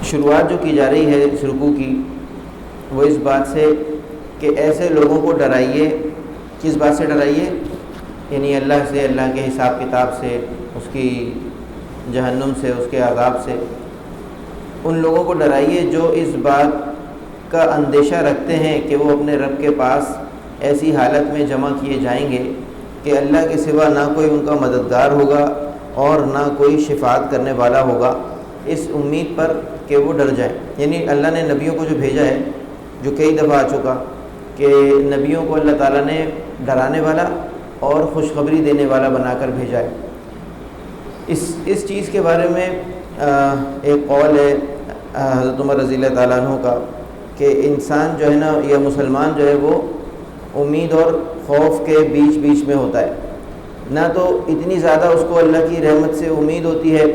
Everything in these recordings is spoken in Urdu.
شروعات جو کی جا رہی ہے اس رکوع کی وہ اس بات سے کہ ایسے لوگوں کو ڈرائیے. کس بات سے ڈرائیے؟ یعنی اللہ سے، اللہ کے حساب کتاب سے، اس کی جہنم سے، اس کے عذاب سے. ان لوگوں کو ڈرائیے جو اس بات کا اندیشہ رکھتے ہیں کہ وہ اپنے رب کے پاس ایسی حالت میں جمع کیے جائیں گے کہ اللہ کے سوا نہ کوئی ان کا مددگار ہوگا اور نہ کوئی شفاعت کرنے والا ہوگا، اس امید پر کہ وہ ڈر جائیں. یعنی اللہ نے نبیوں کو جو بھیجا ہے، جو کئی دفعہ آ چکا کہ نبیوں کو اللہ تعالیٰ نے ڈرانے والا اور خوشخبری دینے والا بنا کر بھیجا ہے. اس چیز کے بارے میں ایک قول ہے حضرت عمر رضی اللہ تعالیٰ عنہ کا کہ انسان جو ہے نا، یا مسلمان جو ہے، وہ امید اور خوف کے بیچ میں ہوتا ہے. نہ تو اتنی زیادہ اس کو اللہ کی رحمت سے امید ہوتی ہے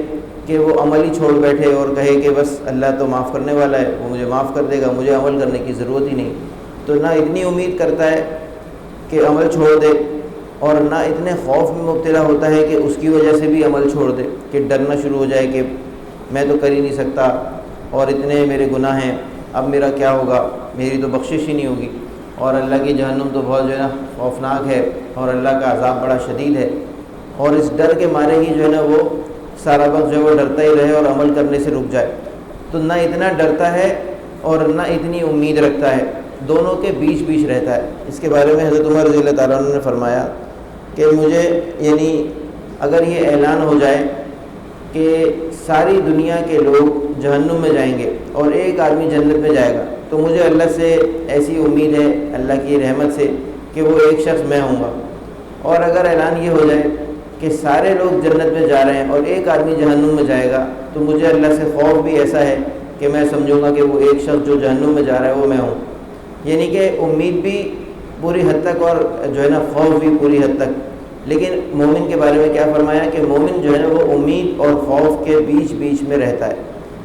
کہ وہ عمل ہی چھوڑ بیٹھے اور کہے کہ بس اللہ تو معاف کرنے والا ہے، وہ مجھے معاف کر دے گا، مجھے عمل کرنے کی ضرورت ہی نہیں. تو نہ اتنی امید کرتا ہے کہ عمل چھوڑ دے، اور نہ اتنے خوف میں مبتلا ہوتا ہے کہ اس کی وجہ سے بھی عمل چھوڑ دے، کہ ڈرنا شروع ہو جائے کہ میں تو کر ہی نہیں سکتا اور اتنے میرے گناہ ہیں، اب میرا کیا ہوگا، میری تو بخشش ہی نہیں ہوگی، اور اللہ کی جہنم تو بہت جو ہے نا خوفناک ہے، اور اللہ کا عذاب بڑا شدید ہے. اور اس ڈر کے مارے ہی جو ہے نا وہ سارا وقت جو ہے وہ ڈرتا ہی رہے اور عمل کرنے سے رک جائے. تو نہ اتنا ڈرتا ہے اور نہ اتنی امید رکھتا ہے، دونوں کے بیچ رہتا ہے. اس کے بارے میں حضرت عمر رضی اللہ تعالیٰ عنہ نے فرمایا کہ مجھے، یعنی اگر یہ اعلان ہو جائے کہ ساری دنیا کے لوگ جہنم میں جائیں گے اور ایک آدمی جنت میں جائے گا، تو مجھے اللہ سے ایسی امید ہے، اللہ کی رحمت سے، کہ وہ ایک شخص میں ہوں گا. اور اگر اعلان یہ ہو جائے کہ سارے لوگ جنت میں جا رہے ہیں اور ایک آدمی جہنم میں جائے گا، تو مجھے اللہ سے خوف بھی ایسا ہے کہ میں سمجھوں گا کہ وہ ایک شخص جو جہنم میں جا رہا ہے وہ میں ہوں. یعنی کہ امید بھی پوری حد تک اور جو ہے نا خوف بھی پوری حد تک. لیکن مومن کے بارے میں کیا فرمایا کہ مومن جو ہے نا وہ امید اور خوف کے بیچ میں رہتا ہے.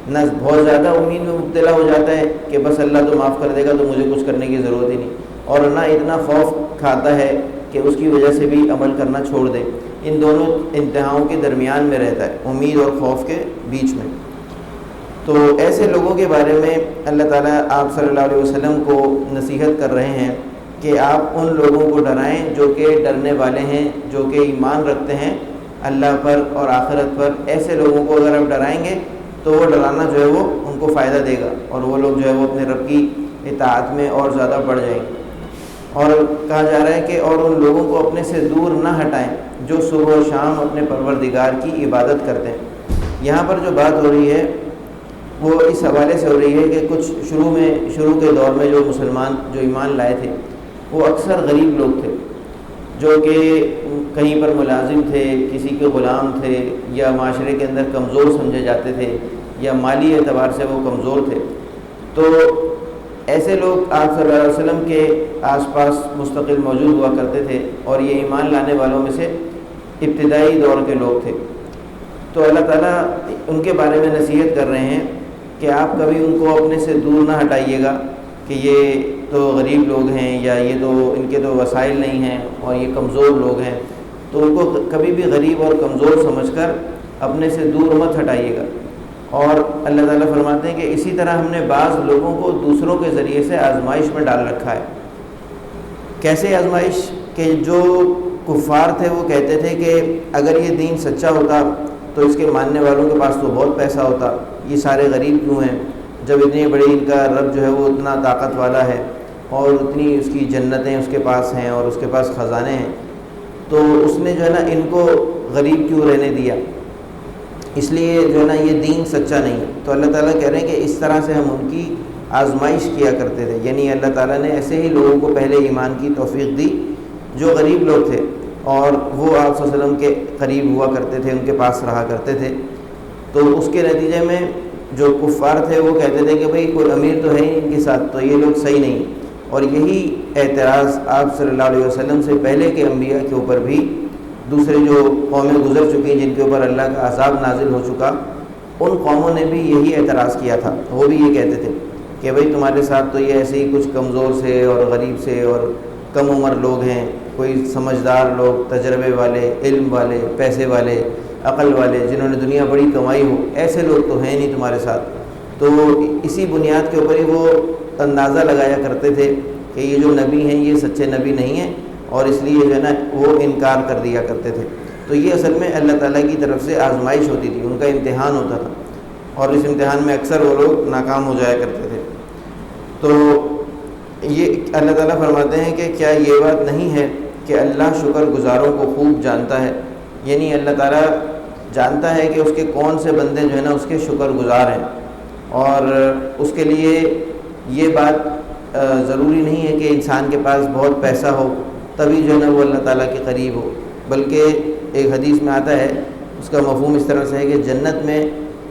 نہ بہت زیادہ امید میں مبتلا ہو جاتا ہے کہ بس اللہ تو معاف کر دے گا تو مجھے کچھ کرنے کی ضرورت ہی نہیں، اور نہ اتنا خوف کھاتا ہے کہ اس کی وجہ سے بھی عمل کرنا چھوڑ دے. ان دونوں انتہاؤں کے درمیان میں رہتا ہے، امید اور خوف کے بیچ میں. تو ایسے لوگوں کے بارے میں اللہ تعالیٰ آپ صلی اللہ علیہ وسلم کو نصیحت کر رہے ہیں کہ آپ ان لوگوں کو ڈرائیں جو کہ ڈرنے والے ہیں، جو کہ ایمان رکھتے ہیں اللہ پر اور آخرت پر. ایسے لوگوں کو اگر آپ ڈرائیں گے تو وہ ڈرانا جو ہے وہ ان کو فائدہ دے گا، اور وہ لوگ جو ہے وہ اپنے رب کی اطاعت میں اور زیادہ بڑھ جائیں گے. اور کہا جا رہا ہے کہ اور ان لوگوں کو اپنے سے دور نہ ہٹائیں جو صبح و شام اپنے پروردگار کی عبادت کرتے ہیں. یہاں پر جو بات ہو رہی ہے وہ اس حوالے سے ہو رہی ہے کہ کچھ شروع کے دور میں جو مسلمان جو ایمان لائے تھے وہ اکثر غریب لوگ تھے، جو کہ کہیں پر ملازم تھے، کسی کے غلام تھے، یا معاشرے کے اندر کمزور سمجھے جاتے تھے، یا مالی اعتبار سے وہ کمزور تھے. تو ایسے لوگ آپ صلی اللہ علیہ وسلم کے آس پاس مستقل موجود ہوا کرتے تھے، اور یہ ایمان لانے والوں میں سے ابتدائی دور کے لوگ تھے. تو اللہ تعالیٰ ان کے بارے میں نصیحت کر رہے ہیں کہ آپ کبھی ان کو اپنے سے دور نہ ہٹائیے گا کہ یہ تو غریب لوگ ہیں، یا یہ تو ان کے تو وسائل نہیں ہیں اور یہ کمزور لوگ ہیں. تو ان کو کبھی بھی غریب اور کمزور سمجھ کر اپنے سے دور مت ہٹائیے گا. اور اللہ تعالیٰ فرماتے ہیں کہ اسی طرح ہم نے بعض لوگوں کو دوسروں کے ذریعے سے آزمائش میں ڈال رکھا ہے. کیسے آزمائش؟ کہ جو کفار تھے وہ کہتے تھے کہ اگر یہ دین سچا ہوتا تو اس کے ماننے والوں کے پاس تو بہت پیسہ ہوتا، یہ سارے غریب کیوں ہیں جب اتنی بڑی ان کا رب جو ہے وہ اتنا طاقت والا ہے اور اتنی اس کی جنتیں اس کے پاس ہیں اور اس کے پاس خزانے ہیں، تو اس نے جو ہے نا ان کو غریب کیوں رہنے دیا، اس لیے جو ہے نا یہ دین سچا نہیں ہے. تو اللہ تعالیٰ کہہ رہے ہیں کہ اس طرح سے ہم ان کی آزمائش کیا کرتے تھے. یعنی اللہ تعالیٰ نے ایسے ہی لوگوں کو پہلے ایمان کی توفیق دی جو غریب لوگ تھے، اور وہ آپ صلی اللہ علیہ وسلم کے قریب ہوا کرتے تھے، ان کے پاس رہا کرتے تھے. تو اس کے نتیجے میں جو کفار تھے وہ کہتے تھے کہ بھئی کوئی امیر تو ہے ہی ان کے ساتھ، تو یہ لوگ صحیح نہیں. اور یہی اعتراض آپ صلی اللہ علیہ وسلم سے پہلے کے انبیاء کے اوپر بھی دوسرے جو قومیں گزر چکی ہیں جن کے اوپر اللہ کا عذاب نازل ہو چکا، ان قوموں نے بھی یہی اعتراض کیا تھا. وہ بھی یہ کہتے تھے کہ بھئی تمہارے ساتھ تو یہ ایسے ہی کچھ کمزور سے اور غریب سے اور کم عمر لوگ ہیں، کوئی سمجھدار لوگ، تجربے والے، علم والے، پیسے والے، عقل والے، جنہوں نے دنیا بڑی کمائی ہو، ایسے لوگ تو ہیں نہیں تمہارے ساتھ. تو اسی بنیاد کے اوپر ہی وہ اندازہ لگایا کرتے تھے کہ یہ جو نبی ہیں یہ سچے نبی نہیں ہیں، اور اس لیے جو ہے نا وہ انکار کر دیا کرتے تھے۔ تو یہ اصل میں اللہ تعالیٰ کی طرف سے آزمائش ہوتی تھی، ان کا امتحان ہوتا تھا، اور اس امتحان میں اکثر وہ لوگ ناکام ہو جایا کرتے تھے۔ تو یہ اللہ تعالیٰ فرماتے ہیں کہ کیا یہ بات نہیں ہے کہ اللہ شکر گزاروں کو خوب جانتا ہے، یعنی اللہ تعالیٰ جانتا ہے کہ اس کے کون سے بندے جو ہے نا اس کے شکر گزار ہیں، اور اس کے لیے یہ بات ضروری نہیں ہے کہ انسان کے پاس بہت پیسہ ہو تبھی جو ہے نا وہ اللہ تعالیٰ کے قریب ہو، بلکہ ایک حدیث میں آتا ہے، اس کا مفہوم اس طرح سے ہے کہ جنت میں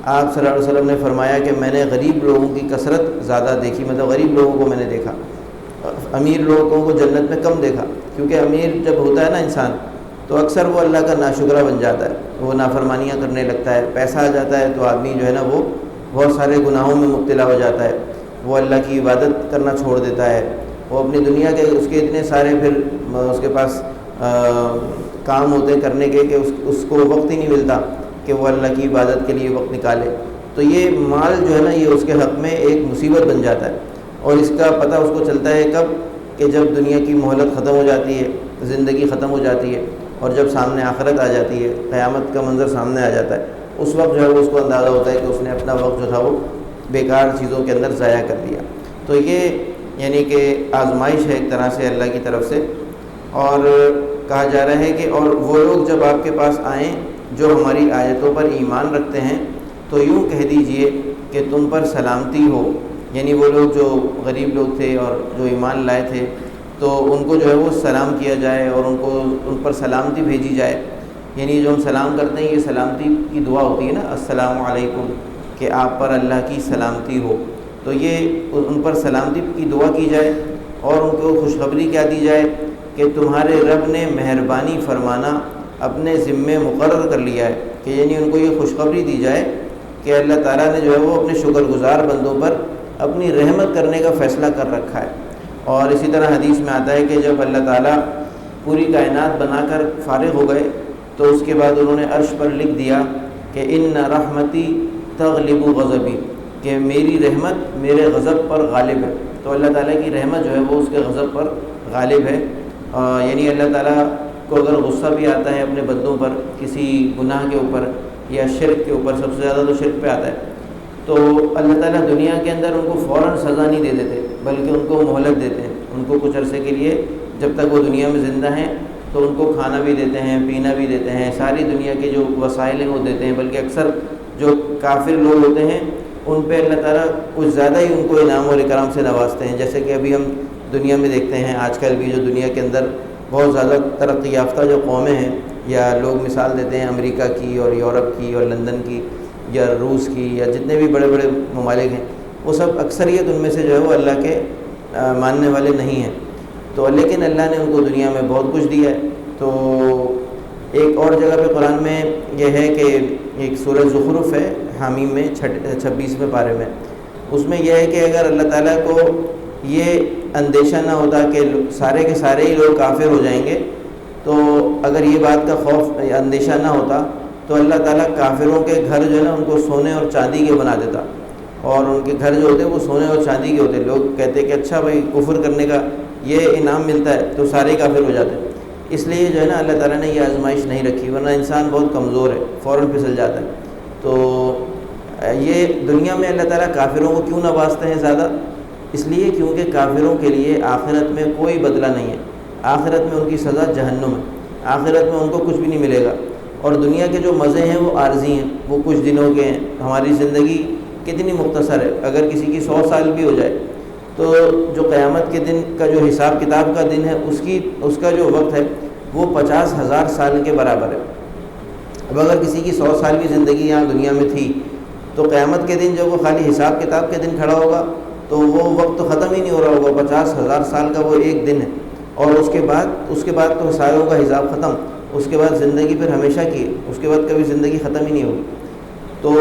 آپ صلی اللہ علیہ وسلم نے فرمایا کہ میں نے غریب لوگوں کی کثرت زیادہ دیکھی، مطلب غریب لوگوں کو میں نے دیکھا، امیر لوگوں کو جنت میں کم دیکھا، کیونکہ امیر جب ہوتا ہے نا انسان تو اکثر وہ اللہ کا ناشکرہ بن جاتا ہے، وہ نافرمانیاں کرنے لگتا ہے، پیسہ آ جاتا ہے تو آدمی جو ہے نا وہ بہت سارے گناہوں میں مبتلا ہو جاتا ہے، وہ اللہ کی عبادت کرنا چھوڑ دیتا ہے، وہ اپنی دنیا کے اس کے اتنے سارے پھر اس کے پاس کام ہوتے ہیں کرنے کے کہ اس کو وقت ہی نہیں ملتا کہ وہ اللہ کی عبادت کے لیے وقت نکالے، تو یہ مال جو ہے نا یہ اس کے حق میں ایک مصیبت بن جاتا ہے، اور اس کا پتہ اس کو چلتا ہے کب کہ جب دنیا کی مہلت ختم ہو جاتی ہے، زندگی ختم ہو جاتی ہے، اور جب سامنے آخرت آ جاتی ہے، قیامت کا منظر سامنے آ جاتا ہے، اس وقت جو ہے وہ اس کو اندازہ ہوتا ہے کہ اس نے اپنا وقت جو تھا وہ بیکار چیزوں کے اندر ضائع کر دیا۔ تو یہ یعنی کہ آزمائش ہے ایک طرح سے اللہ کی طرف سے، اور کہا جا رہا ہے کہ اور وہ لوگ جب آپ کے پاس آئیں جو ہماری آیتوں پر ایمان رکھتے ہیں تو یوں کہہ دیجئے کہ تم پر سلامتی ہو، یعنی وہ لوگ جو غریب لوگ تھے اور جو ایمان لائے تھے تو ان کو جو ہے وہ سلام کیا جائے اور ان پر سلامتی بھیجی جائے، یعنی جو ہم سلام کرتے ہیں یہ سلامتی کی دعا ہوتی ہے نا، السلام علیکم، کہ آپ پر اللہ کی سلامتی ہو، تو یہ ان پر سلامتی کی دعا کی جائے، اور ان کو خوشخبری کیا دی جائے کہ تمہارے رب نے مہربانی فرمانا اپنے ذمے مقرر کر لیا ہے، کہ یعنی ان کو یہ خوشخبری دی جائے کہ اللہ تعالیٰ نے جو ہے وہ اپنے شکر گزار بندوں پر اپنی رحمت کرنے کا فیصلہ کر رکھا ہے۔ اور اسی طرح حدیث میں آتا ہے کہ جب اللہ تعالیٰ پوری کائنات بنا کر فارغ ہو گئے تو اس کے بعد انہوں نے عرش پر لکھ دیا کہ ان رحمتی تغلب غضبی، کہ میری رحمت میرے غضب پر غالب ہے، تو اللہ تعالیٰ کی رحمت جو ہے وہ اس کے غضب پر غالب ہے، یعنی اللہ تعالیٰ کو اگر غصہ بھی آتا ہے اپنے بندوں پر کسی گناہ کے اوپر یا شرک کے اوپر، سب سے زیادہ تو شرک پہ آتا ہے، تو اللہ تعالیٰ دنیا کے اندر ان کو فوراً سزا نہیں دے دیتے بلکہ ان کو مہلت دیتے ہیں، ان کو کچھ عرصے کے لیے جب تک وہ دنیا میں زندہ ہیں تو ان کو کھانا بھی دیتے ہیں، پینا بھی دیتے ہیں، ساری دنیا کے جو وسائل ہیں وہ دیتے ہیں، بلکہ اکثر جو کافر لوگ ہوتے ہیں ان پہ اللہ تعالیٰ کچھ زیادہ ہی ان کو انعام اور اکرام سے نوازتے ہیں، جیسے کہ ابھی ہم دنیا میں دیکھتے ہیں آج کل بھی جو دنیا کے اندر بہت زیادہ ترقی یافتہ جو قومیں ہیں، یا لوگ مثال دیتے ہیں امریکہ کی اور یورپ کی اور لندن کی یا روس کی یا جتنے بھی بڑے بڑے ممالک ہیں، وہ سب اکثریت ان میں سے جو ہے وہ اللہ کے ماننے والے نہیں ہیں، تو لیکن اللہ نے ان کو دنیا میں بہت کچھ دیا ہے۔ تو ایک اور جگہ پہ قرآن میں یہ ہے کہ ایک سورہ زخرف ہے حامیم میں 26ویں پارے میں، اس میں یہ ہے کہ اگر اللہ تعالیٰ کو یہ اندیشہ نہ ہوتا کہ سارے کے سارے ہی لوگ کافر ہو جائیں گے، تو اگر یہ بات کا خوف اندیشہ نہ ہوتا تو اللہ تعالیٰ کافروں کے گھر جو ہے نا ان کو سونے اور چاندی کے بنا دیتا، اور ان کے گھر جو ہوتے وہ سونے اور چاندی کے ہوتے، لوگ کہتے کہ اچھا بھائی کفر کرنے کا یہ انعام ملتا ہے تو سارے کافر ہو جاتے، اس لیے جو ہے نا اللہ تعالیٰ نے یہ آزمائش نہیں رکھی، ورنہ انسان بہت کمزور ہے، فوراً پھسل جاتا ہے۔ تو یہ دنیا میں اللہ تعالیٰ کافروں کو کیوں نوازتے ہیں زیادہ؟ اس لیے کیونکہ کافروں کے لیے آخرت میں کوئی بدلہ نہیں ہے، آخرت میں ان کی سزا جہنم ہے، آخرت میں ان کو کچھ بھی نہیں ملے گا، اور دنیا کے جو مزے ہیں وہ عارضی ہیں، وہ کچھ دنوں کے ہیں۔ ہماری زندگی کتنی مختصر ہے، اگر کسی کی 100 سال بھی ہو جائے تو جو قیامت کے دن کا جو حساب کتاب کا دن ہے اس کا جو وقت ہے وہ 50,000 سال کے برابر ہے۔ اب اگر کسی کی 100 سال کی زندگی یہاں دنیا میں تھی تو قیامت کے دن جب وہ خالی حساب کتاب کے دن کھڑا ہوگا تو وہ وقت تو ختم ہی نہیں ہو رہا ہوگا، 50,000 سال کا وہ ایک دن ہے، اور اس کے بعد تو ساروں کا حساب ختم، اس کے بعد زندگی پھر ہمیشہ کی ہے، اس کے بعد کبھی زندگی ختم ہی نہیں ہوگی۔ تو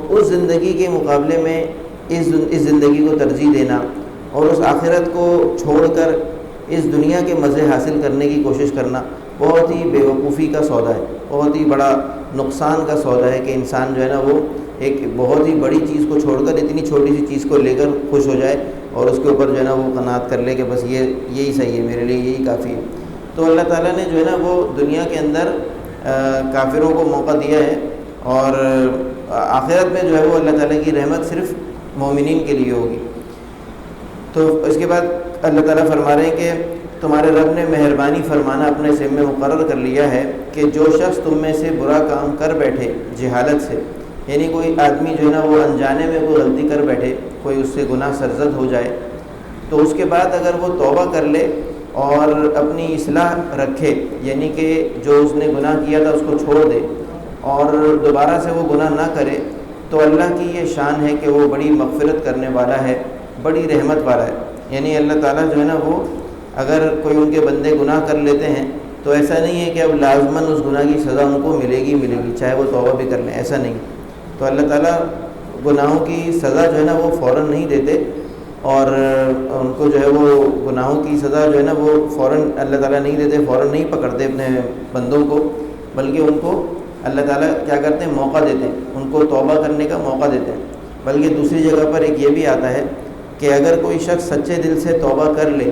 اس زندگی کے مقابلے میں اس زندگی کو ترجیح دینا اور اس آخرت کو چھوڑ کر اس دنیا کے مزے حاصل کرنے کی کوشش کرنا بہت ہی بیوقوفی کا سودا ہے، بہت ہی بڑا نقصان کا سودا ہے کہ انسان جو ہے نا وہ ایک بہت ہی بڑی چیز کو چھوڑ کر اتنی چھوٹی سی چیز کو لے کر خوش ہو جائے اور اس کے اوپر جو ہے نا وہ قناعت کر لے کہ بس یہی صحیح ہے، میرے لیے یہی کافی ہے۔ تو اللہ تعالیٰ نے جو ہے نا وہ دنیا کے اندر کافروں کو موقع دیا ہے، اور آخرت میں جو ہے وہ اللہ تعالیٰ کی رحمت صرف مومنین کے لیے ہوگی۔ تو اس کے بعد اللہ تعالیٰ فرما رہے ہیں کہ تمہارے رب نے مہربانی فرمانا اپنے ذمہ میں مقرر کر لیا ہے کہ جو شخص تم میں سے برا کام کر بیٹھے جہالت سے، یعنی کوئی آدمی جو ہے نا وہ انجانے میں کوئی غلطی کر بیٹھے، کوئی اس سے گناہ سرزد ہو جائے، تو اس کے بعد اگر وہ توبہ کر لے اور اپنی اصلاح رکھے، یعنی کہ جو اس نے گناہ کیا تھا اس کو چھوڑ دے اور دوبارہ سے وہ گناہ نہ کرے، تو اللہ کی یہ شان ہے کہ وہ بڑی مغفرت کرنے والا ہے، بڑی رحمت والا ہے۔ یعنی اللہ تعالیٰ جو ہے نا وہ اگر کوئی ان کے بندے گناہ کر لیتے ہیں تو ایسا نہیں ہے کہ اب لازماً اس گناہ کی سزا ان کو ملے گی چاہے وہ توبہ بھی کر لیں، ایسا نہیں۔ تو اللہ تعالیٰ گناہوں کی سزا جو ہے نا وہ فوراً نہیں دیتے، اور ان کو جو ہے وہ گناہوں کی سزا جو ہے نا وہ فوراً اللہ تعالیٰ نہیں دیتے، فوراً نہیں پکڑتے اپنے بندوں کو، بلکہ ان کو اللہ تعالیٰ کیا کرتے ہیں، موقع دیتے ہیں، ان کو توبہ کرنے کا موقع دیتے ہیں۔ بلکہ دوسری جگہ پر ایک یہ بھی آتا ہے کہ اگر کوئی شخص سچے دل سے توبہ کر لے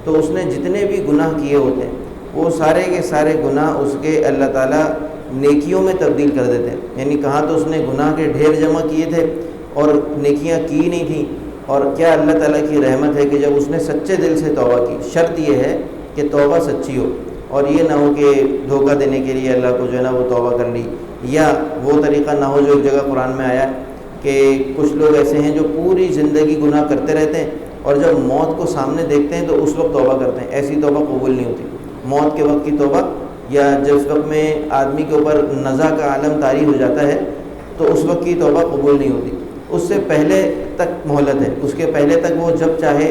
تو اس نے جتنے بھی گناہ کیے ہوتے ہیں وہ سارے کے سارے گناہ اس کے اللہ تعالیٰ نیکیوں میں تبدیل کر دیتے ہیں۔ یعنی کہاں تو اس نے گناہ کے ڈھیر جمع کیے تھے اور نیکیاں کی نہیں تھیں، اور کیا اللہ تعالیٰ کی رحمت ہے کہ جب اس نے سچے دل سے توبہ کی، شرط یہ ہے کہ توبہ سچی ہو، اور یہ نہ ہو کہ دھوکہ دینے کے لیے اللہ کو جو ہے نا وہ توبہ کر لی، یا وہ طریقہ نہ ہو جو ایک جگہ قرآن میں آیا کہ کچھ لوگ ایسے ہیں جو پوری زندگی گناہ کرتے رہتے ہیں اور جب موت کو سامنے دیکھتے ہیں تو اس وقت توبہ کرتے ہیں۔ ایسی توبہ قبول نہیں ہوتی۔ موت کے وقت کی توبہ، یا جس وقت میں آدمی کے اوپر نزع کا عالم طاری ہو جاتا ہے تو اس وقت کی توبہ قبول نہیں ہوتی۔ اس سے پہلے تک مہلت ہے، اس کے پہلے تک وہ جب چاہے،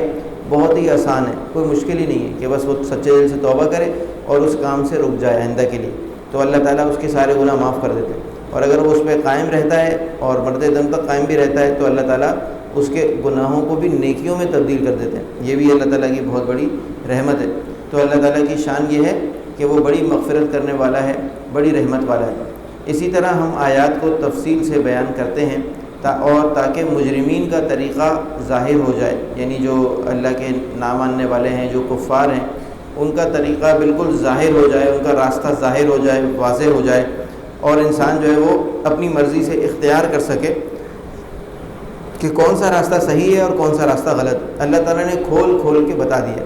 بہت ہی آسان ہے، کوئی مشکل ہی نہیں ہے کہ بس وہ سچے دل سے توبہ کرے اور اس کام سے رک جائے آئندہ کے لیے، تو اللہ تعالیٰ اس کے سارے گناہ معاف کر دیتے ہیں۔ اور اگر وہ اس پہ قائم رہتا ہے اور مرتے دم تک قائم بھی رہتا ہے تو اللہ تعالیٰ اس کے گناہوں کو بھی نیکیوں میں تبدیل کر دیتے ہیں۔ یہ بھی اللہ تعالیٰ کی بہت بڑی رحمت ہے۔ تو اللہ تعالیٰ کی شان یہ ہے کہ وہ بڑی مغفرت کرنے والا ہے، بڑی رحمت والا ہے۔ اسی طرح ہم آیات کو تفصیل سے بیان کرتے ہیں اور تاکہ مجرمین کا طریقہ ظاہر ہو جائے، یعنی جو اللہ کے نہ ماننے والے ہیں، جو کفار ہیں، ان کا طریقہ بالکل ظاہر ہو جائے، ان کا راستہ ظاہر ہو جائے، واضح ہو جائے، اور انسان جو ہے وہ اپنی مرضی سے اختیار کر سکے کہ کون سا راستہ صحیح ہے اور کون سا راستہ غلط۔ اللہ تعالیٰ نے کھول کھول کے بتا دیا۔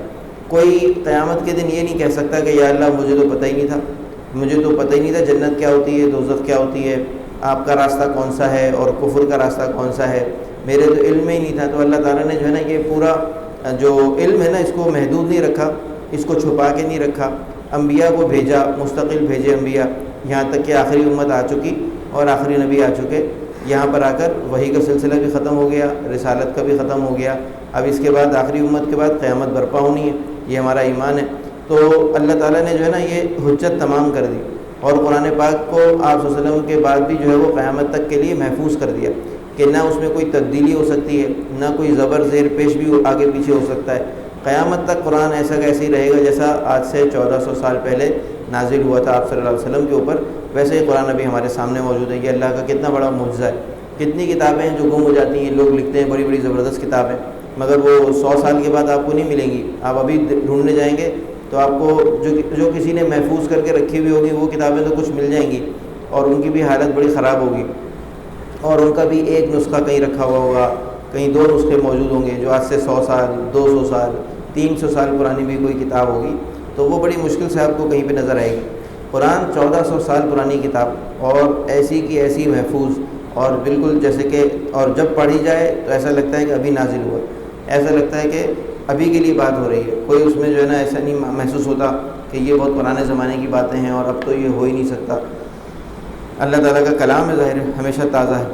کوئی قیامت کے دن یہ نہیں کہہ سکتا کہ یا اللہ مجھے تو پتہ ہی نہیں تھا، مجھے تو پتہ ہی نہیں تھا جنت کیا ہوتی ہے، دوزخ کیا ہوتی ہے، آپ کا راستہ کون سا ہے اور کفر کا راستہ کون سا ہے، میرے تو علم میں ہی نہیں تھا۔ تو اللہ تعالیٰ نے جو ہے نا یہ پورا جو علم ہے نا اس کو محدود نہیں رکھا، اس کو چھپا کے نہیں رکھا، انبیاء کو بھیجا، مستقل بھیجے انبیاء، یہاں تک کہ آخری امت آ چکی اور آخری نبی آ چکے، یہاں پر آ کر وحی کا سلسلہ بھی ختم ہو گیا، رسالت کا بھی ختم ہو گیا، اب اس کے بعد آخری امت کے بعد قیامت برپا ہونی ہے، یہ ہمارا ایمان ہے۔ تو اللہ تعالیٰ نے جو ہے نا یہ حجت تمام کر دی، اور قرآن پاک کو آپ صلی اللہ علیہ وسلم کے بعد بھی جو ہے وہ قیامت تک کے لیے محفوظ کر دیا کہ نہ اس میں کوئی تبدیلی ہو سکتی ہے، نہ کوئی زبر زیر پیش بھی آگے پیچھے ہو سکتا ہے۔ قیامت تک قرآن ایسا کا ایسے ہی رہے گا جیسا آج سے 1400 سال پہلے نازل ہوا تھا آپ صلی اللہ علیہ وسلم کے اوپر، ویسے ہی قرآن ابھی ہمارے سامنے موجود ہے۔ یہ اللہ کا کتنا بڑا معجزہ ہے۔ کتنی کتابیں ہیں جو گم ہو جاتی ہیں، لوگ لکھتے ہیں بڑی بڑی زبردست کتابیں، مگر وہ 100 سال کے بعد آپ کو نہیں ملیں گی۔ آپ ابھی ڈھونڈنے جائیں گے تو آپ کو جو کسی نے محفوظ کر کے رکھی ہوئی ہوگی وہ کتابیں تو کچھ مل جائیں گی، اور ان کی بھی حالت بڑی خراب ہوگی، اور ان کا بھی ایک نسخہ کہیں رکھا ہوا ہوگا، کہیں 2 نسخے موجود ہوں گے جو آج سے 100 سال 200 سال 300 سال پرانی بھی کوئی کتاب ہوگی، تو وہ بڑی مشکل سے آپ کو کہیں پہ نظر آئے گی۔ قرآن 1400 سال پرانی کتاب، اور ایسی کی ایسی محفوظ، اور بالکل جیسے کہ، اور جب پڑھی جائے تو ایسا لگتا ہے کہ ابھی نازل ہوا، ایسا لگتا ہے کہ ابھی کے لیے بات ہو رہی ہے۔ کوئی اس میں جو ہے نا ایسا نہیں محسوس ہوتا کہ یہ بہت پرانے زمانے کی باتیں ہیں اور اب تو یہ ہو ہی نہیں سکتا۔ اللہ تعالیٰ کا کلام ہے، ظاہر ہے ہمیشہ تازہ ہے۔